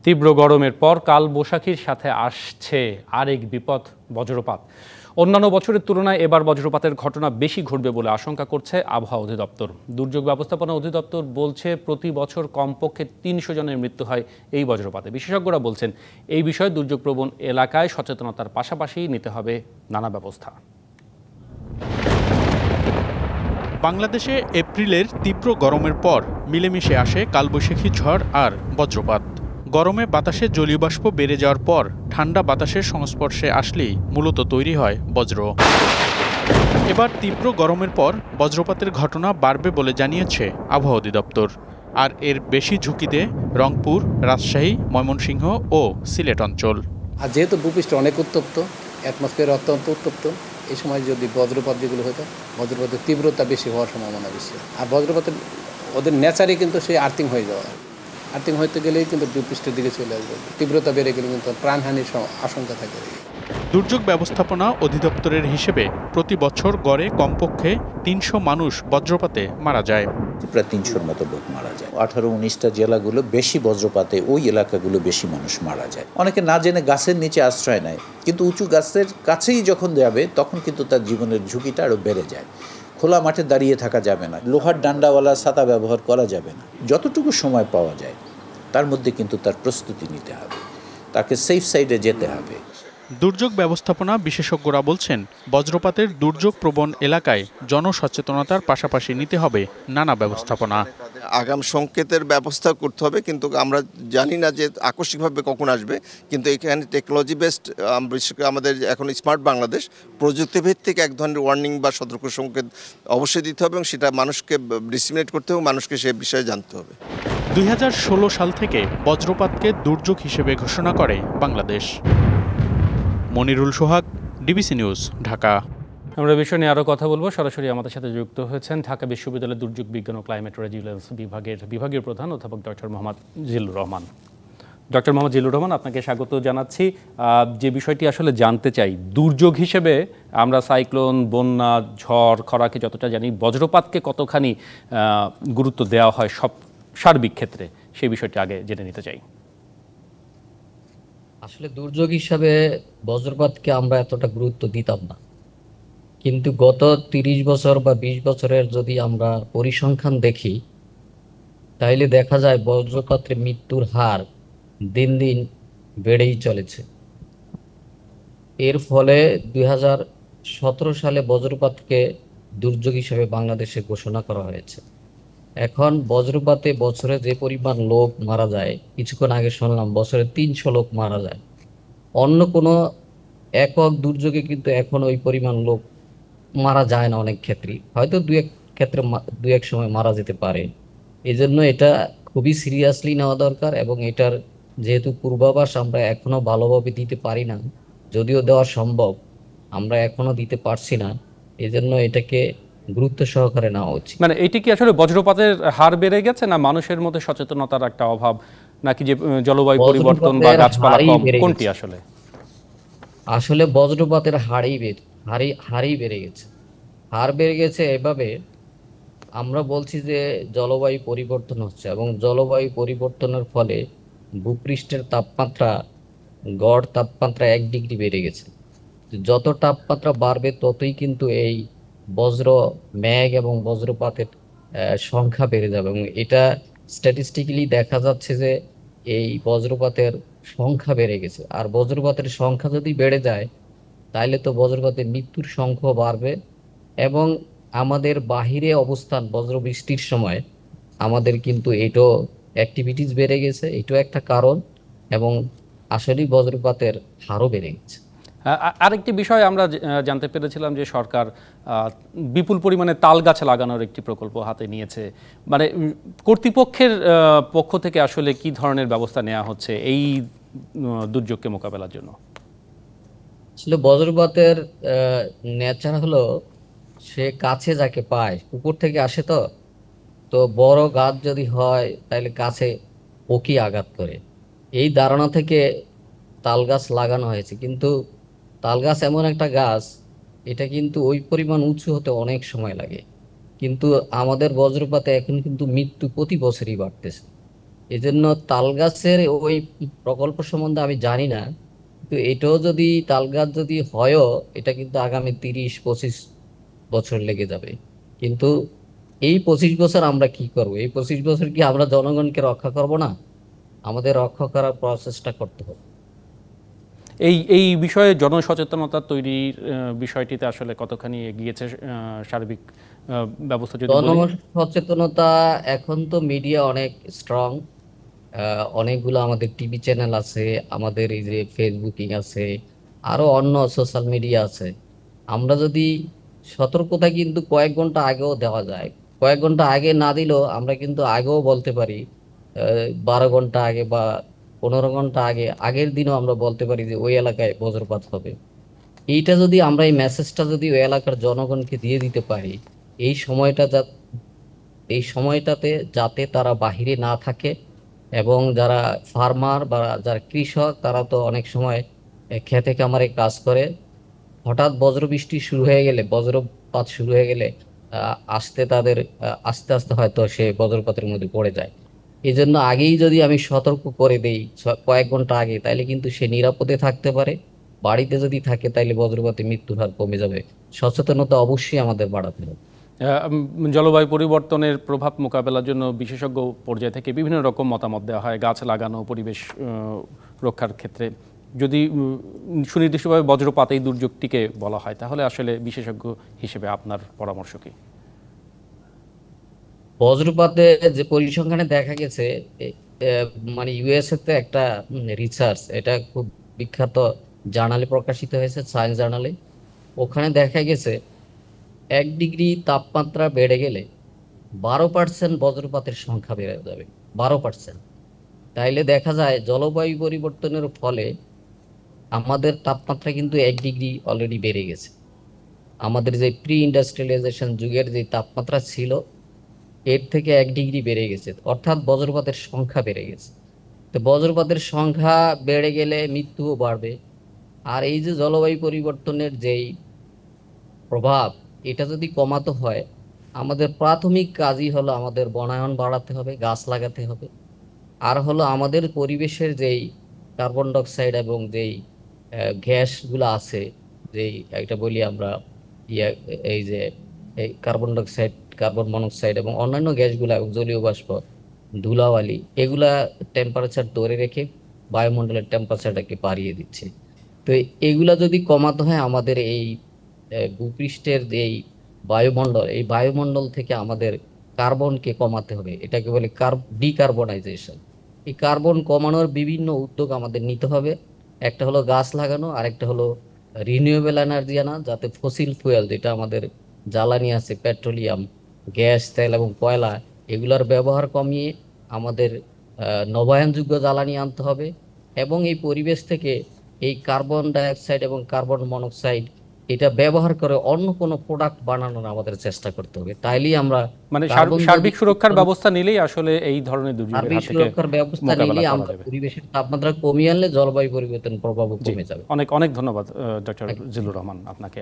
তীব্র গরমের পর কালবৈশাখীর সাথে আসছে আরেক বিপদ, বজ্রপাত। অন্যান্য বছরের তুলনায় এবার বজ্রপাতের ঘটনা বেশি ঘটবে বলে আশঙ্কা করছে আবহাওয়া অধিদপ্তর। দুর্যোগ ব্যবস্থাপনা অধিদপ্তর বলছে প্রতি বছর কমপক্ষে ৩০০ জনের মৃত্যু হয় এই বজ্রপাতে। বিশেষজ্ঞরা বলছেন এই বিষয়ে দুর্যোগপ্রবণ এলাকায় সচেতনতার পাশাপাশি নিতে হবে নানা ব্যবস্থা। বাংলাদেশে এপ্রিলের তীব্র গরমের পর মিলেমিশে আসে কালবৈশাখী ঝড় আর বজ্রপাত। গরমে বাতাসে জলীয় বাষ্প বেড়ে যাওয়ার পর ঠান্ডা বাতাসের সংস্পর্শে আসলেই মূলত তৈরি হয় বজ্র। এবার তীব্র গরমের পর বজ্রপাতের ঘটনা বাড়বে বলে জানিয়েছে আবহাওয়া অধিদপ্তর। আর এর বেশি ঝুঁকিতে রংপুর, রাজশাহী, ময়মনসিংহ ও সিলেট অঞ্চল। আর যেহেতু ভূপৃষ্ঠ অনেক উত্তপ্ত, অ্যাটমসফিয়ার অত্যন্ত উত্তপ্ত, এই সময় যদি বজ্রপাত যেগুলো হতো, বজ্রপাতের তীব্রতা বেশি হওয়ার সম্ভাবনা বেশি। আর বজ্রপাতের ওদের নেচারই কিন্তু সেই আর্থিং হয়ে যাওয়া। আর্থিং হইতে গেলেই কিন্তু ভূপৃষ্ঠের দিকে চলে আসবে, তীব্রতা বেড়ে গেলে কিন্তু প্রাণহানির আশঙ্কা থাকে। দুর্যোগ ব্যবস্থাপনা অধিদপ্তরের হিসেবে প্রতি বছর গড়ে কমপক্ষে ৩০০ মানুষ বজ্রপাতে মারা যায়। প্রায় ৩০০-র মতো লোক মারা যায়। ১৮-১৯টা জেলাগুলো বেশি বজ্রপাতে, ওই এলাকাগুলো বেশি মানুষ মারা যায়। অনেকে না জেনে গাছের নিচে আশ্রয় নেয়, কিন্তু উঁচু গাছের কাছেই যখন যাবে তখন কিন্তু তার জীবনের ঝুঁকিটা আরও বেড়ে যায়। খোলা মাঠে দাঁড়িয়ে থাকা যাবে না, লোহার ডান্ডাওয়ালা ছাতা ব্যবহার করা যাবে না। যতটুকু সময় পাওয়া যায় তার মধ্যে কিন্তু তার প্রস্তুতি নিতে হবে, তাকে সেফ সাইডে যেতে হবে। দুর্যোগ ব্যবস্থাপনা বিশেষজ্ঞরা বলছেন বজ্রপাতের দুর্যোগ প্রবণ এলাকায় জনসচেতনতার পাশাপাশি নিতে হবে নানা ব্যবস্থাপনা। আগাম সংকেতের ব্যবস্থা করতে হবে, কিন্তু আমরা জানি না যে আকস্মিকভাবে কখন আসবে। কিন্তু এখানে টেকনোলজি বেসড, বিশেষ করে আমাদের এখন স্মার্ট বাংলাদেশ, প্রযুক্তিভিত্তিক এক ধরনের ওয়ার্নিং বা সতর্ক সংকেত অবশ্যই দিতে হবে এবং সেটা মানুষকে ডিসিমিনেট করতে হবে, মানুষকে সে বিষয়ে জানতে হবে। ২০১৬ সাল থেকে বজ্রপাতকে দুর্যোগ হিসেবে ঘোষণা করে বাংলাদেশ। মনিরুল সোহাগ, ডিবিসি নিউজ, ঢাকা। আমরা বিষয় নিয়ে আরও কথা বলবো। সরাসরি আমাদের সাথে যুক্ত হয়েছেন ঢাকা বিশ্ববিদ্যালয়ের দুর্যোগ বিজ্ঞান ও ক্লাইমেট রেজিলিয়েন্স বিভাগীয় প্রধান অধ্যাপক ডক্টর মোহাম্মদ জিল্লুর রহমান। ডক্টর মোহাম্মদ জিল্লুর রহমান, আপনাকে স্বাগত জানাচ্ছি। যে বিষয়টি আসলে জানতে চাই, দুর্যোগ হিসেবে আমরা সাইক্লোন, বন্যা, ঝড়, খরাকে যতটা জানি, বজ্রপাতকে কতখানি গুরুত্ব দেওয়া হয় সব সার্বিক ক্ষেত্রে, সেই বিষয়টি আগে জেনে নিতে চাই। আসলে দুর্যোগ হিসাবে বজ্রপাতকে আমরা এতটা গুরুত্ব দিতাম না, কিন্তু গত ৩০ বছর বা ২০ বছরের যদি আমরা পরিসংখ্যান দেখি, তাইলে দেখা যায় বজ্রপাতের মৃত্যুর হার দিন দিন বেড়েই চলেছে। এর ফলে ২০১৭ সালে বজ্রপাতকে দুর্যোগ হিসেবে বাংলাদেশে ঘোষণা করা হয়েছে। এখন বজ্রপাতে বছরে যে পরিমাণ লোক মারা যায়, কিছুক্ষণ আগে শুনলাম বছরে ৩০০ লোক মারা যায়। অন্য কোনো একক দুর্যোগে কিন্তু এখন ওই পরিমাণ লোক মারা যায় না। অনেক ক্ষেত্রে হয়তো দু এক সময় মারা যেতে পারে। এই জন্য এটা খুবই সিরিয়াসলি নেওয়া দরকার, এবং এটার যেহেতু পূর্বাভাস আমরা এখনো ভালোভাবে দিতে পারি না, যদিও দেওয়া সম্ভব, আমরা এখনো দিতে পারছি না। এজন্য এটাকে গুরুত্ব সহকারে নেওয়া উচিত। মানে এটি কি আসলে বজ্রপাতের হার বেড়ে গেছে, না মানুষের মধ্যে সচেতনতার একটা অভাব, নাকি যে জলবায়ু পরিবর্তন বা গাছপালা কম, কোনটি আসলে? আসলে বজ্রপাতের হারই বেড়ে গেছে। হার বেড়ে গেছে এভাবে, আমরা বলছি যে জলবায়ু পরিবর্তন হচ্ছে, এবং জলবায়ু পরিবর্তনের ফলে ভূপৃষ্ঠের তাপমাত্রা, গড় তাপমাত্রা 1 ডিগ্রি বেড়ে গেছে। যত তাপমাত্রা বাড়বে ততই কিন্তু এই বজ্র, মেঘ এবং বজ্রপাতের সংখ্যা বেড়ে যাবে, এবং এটা স্ট্যাটিস্টিক্যালি দেখা যাচ্ছে যে এই বজ্রপাতের সংখ্যা বেড়ে গেছে। আর বজ্রপাতের সংখ্যা যদি বেড়ে যায়, তাহলে তো বজ্রপাতের মৃত্যুর সংখ্যা বাড়বে, এবং আমাদের বাহিরে অবস্থান বজ্রবৃষ্টির সময় আমাদের কিন্তু এটাও অ্যাক্টিভিটিস বেড়ে গেছে, এটাও একটা কারণ, এবং আসলেই বজ্রপাতের হারও বেড়ে গেছে। আরেকটি বিষয় আমরা জানতে পেরেছিলাম যে সরকার বিপুল পরিমাণে তাল গাছ লাগানোর একটি প্রকল্প হাতে নিয়েছে। মানে কর্তৃপক্ষের পক্ষ থেকে আসলে কি ধরনের ব্যবস্থা নেওয়া হচ্ছে এই দুর্যোগকে মোকাবেলার জন্য? আসলে বজ্রপাতের নেচার হলো সে কাছে যাকে পায়, উপর থেকে আসে, তো বড় গাছ যদি হয় তাহলে কাছে ওকে আঘাত করে, এই ধারণা থেকে তাল গাছ লাগানো হয়েছে। কিন্তু তাল গাছ এমন একটা গাছ, এটা কিন্তু ওই পরিমাণ উঁচু হতে অনেক সময় লাগে। কিন্তু আমাদের বজ্রপাতে এখন কিন্তু মৃত্যু প্রতি বছরই বাড়তেছে। এজন্য তাল গাছের ওই প্রকল্প সম্বন্ধে আমি জানি না, কিন্তু এটাও যদি তাল গাছ যদি হয়ও, এটা কিন্তু আগামী 30-25 বছর লেগে যাবে। কিন্তু এই 25 বছর আমরা কি করব? এই 25 বছর কি আমরা জনগণকে রক্ষা করব না? আমাদের রক্ষা করার প্রসেসটা করতে হবে। এই এই বিষয়ে জনসচেতনতা তৈরির বিষয়টিতে আসলে কতখানি এগিয়েছে সার্বিক ব্যবস্থা যদি বলি? জনসচেতনতা, এখন তো মিডিয়া অনেক স্ট্রং, অনেকগুলো আমাদের টিভি চ্যানেল আছে, আমাদের এই যে ফেসবুকিং আছে, আরো অন্য সোশ্যাল মিডিয়া আছে। আমরা যদি সতর্কতা কিন্তু কয়েক ঘন্টা আগেও দেওয়া যায়, কয়েক ঘন্টা আগে না দিলেও আমরা কিন্তু আগেও বলতে পারি, 12 ঘন্টা আগে বা 15 ঘন্টা আগে, আগের দিনও আমরা বলতে পারি যে ওই এলাকায় বজ্রপাত হবে। এইটা যদি আমরা, এই মেসেজটা যদি ওই এলাকার জনগণকে দিয়ে দিতে পারি, এই সময়টা এই সময়টাতে যাতে তারা বাহিরে না থাকে, এবং যারা ফার্মার বা যারা কৃষক, তারা তো অনেক সময় খেতে খামারে কাজ করে, হঠাৎ বজ্রবৃষ্টি শুরু হয়ে গেলে, বজ্রপাত শুরু হয়ে গেলে আস্তে আস্তে হয়তো সে বজ্রপাতের মধ্যে পড়ে যায়। এই জন্য আগেই যদি আমি সতর্ক করে দেই কয়েক ঘন্টা আগে, তাহলে কিন্তু সে নিরাপদে থাকতে পারে। বাড়িতে যদি থাকে তাহলে বজ্রপাতে মৃত্যুর হার কমে যাবে। সচেতনতা অবশ্যই আমাদের বাড়াতে হবে। জলবায়ু পরিবর্তনের প্রভাব মোকাবেলার জন্য বিশেষজ্ঞ পর্যায় থেকে বিভিন্ন রকম মতামত দেওয়া হয় গাছ লাগানো, পরিবেশ রক্ষার ক্ষেত্রে। যদি সুনির্দিষ্টভাবে বজ্রপাত এই দুর্যোগটিকে বলা হয়, তাহলে আসলে বিশেষজ্ঞ হিসেবে আপনার পরামর্শ কি? বজ্রপাতে যে পরিসংখ্যানে দেখা গেছে, মানে ইউএসএ তে একটা রিসার্চ, এটা খুব বিখ্যাত জার্নালে প্রকাশিত হয়েছে, সায়েন্স জার্নালে। ওখানে দেখা গেছে 1 ডিগ্রি তাপমাত্রা বেড়ে গেলে 12% বজ্রপাতের সংখ্যা বেড়ে যাবে, 12%। তাইলে দেখা যায় জলবায়ু পরিবর্তনের ফলে আমাদের তাপমাত্রা কিন্তু 1 ডিগ্রি অলরেডি বেড়ে গেছে। আমাদের যে প্রি ইন্ডাস্ট্রিয়ালাইজেশন যুগের যে তাপমাত্রা ছিল, এর থেকে 1 ডিগ্রি বেড়ে গেছে, অর্থাৎ বজ্রপাতের সংখ্যা বেড়ে গেছে। তো বজ্রপাতের সংখ্যা বেড়ে গেলে মৃত্যুও বাড়বে। আর এই যে জলবায়ু পরিবর্তনের যেই প্রভাব, এটা যদি কমাতে হয়, আমাদের প্রাথমিক কাজই হলো আমাদের বনায়ন বাড়াতে হবে, গাছ লাগাতে হবে। আর হলো আমাদের পরিবেশের যেই কার্বন ডাইঅক্সাইড এবং যেই গ্যাসগুলো আছে, যেই একটা বলি আমরা ইয়া, এই যে এই কার্বন ডাইঅক্সাইড, কার্বন মনোক্সাইড এবং অন্যান্য গ্যাসগুলা এবং জলীয় বাষ্প, ধুলাবালি, এগুলা টেম্পারেচার ধরে রেখে বায়ুমণ্ডলের টেম্পারেচারটাকে বাড়িয়ে দিচ্ছে। তো এগুলা যদি কমাতে হয়, আমাদের এই ভূপৃষ্ঠের এই বায়ুমণ্ডল, এই বায়ুমণ্ডল থেকে আমাদের কার্বনকে কমাতে হবে। এটাকে বলে ডিকার্বনাইজেশন। এই কার্বন কমানোর বিভিন্ন উদ্যোগ আমাদের নিতে হবে। একটা হলো গাছ লাগানো, আর একটা হলো রিনিউয়েবল এনার্জি আনা, যাতে ফসিল ফুয়েল, যেটা আমাদের জ্বালানি আছে, পেট্রোলিয়াম, গ্যাস, তেল এবং কয়লা, এগুলার ব্যবহার কমিয়ে আমাদের নবায়নযোগ্য জ্বালানি আনতে হবে। এবং এই পরিবেশ থেকে এই কার্বন ডাইঅক্সাইড এবং কার্বন মনোক্সাইড, এটা ব্যবহার করে অন্য কোনো প্রোডাক্ট বানানোর আমাদের চেষ্টা করতে হবে। তাইলেই আমরা মানে কার্বন সার্বিক সুরক্ষার ব্যবস্থা নিলেই আসলে এই ধরনের দুর্যোগের সার্বিক হাত থেকে সুরক্ষার ব্যবস্থা মোকাবেলা নিলে করা আমরা যাবে। পরিবেশের তাপমাত্রা কমিয়ে আনলে জলবায়ু পরিবর্তন প্রভাবও জি, কমে যাবে। অনেক অনেক ধন্যবাদ ডক্টর জিল্লুর রহমান আপনাকে।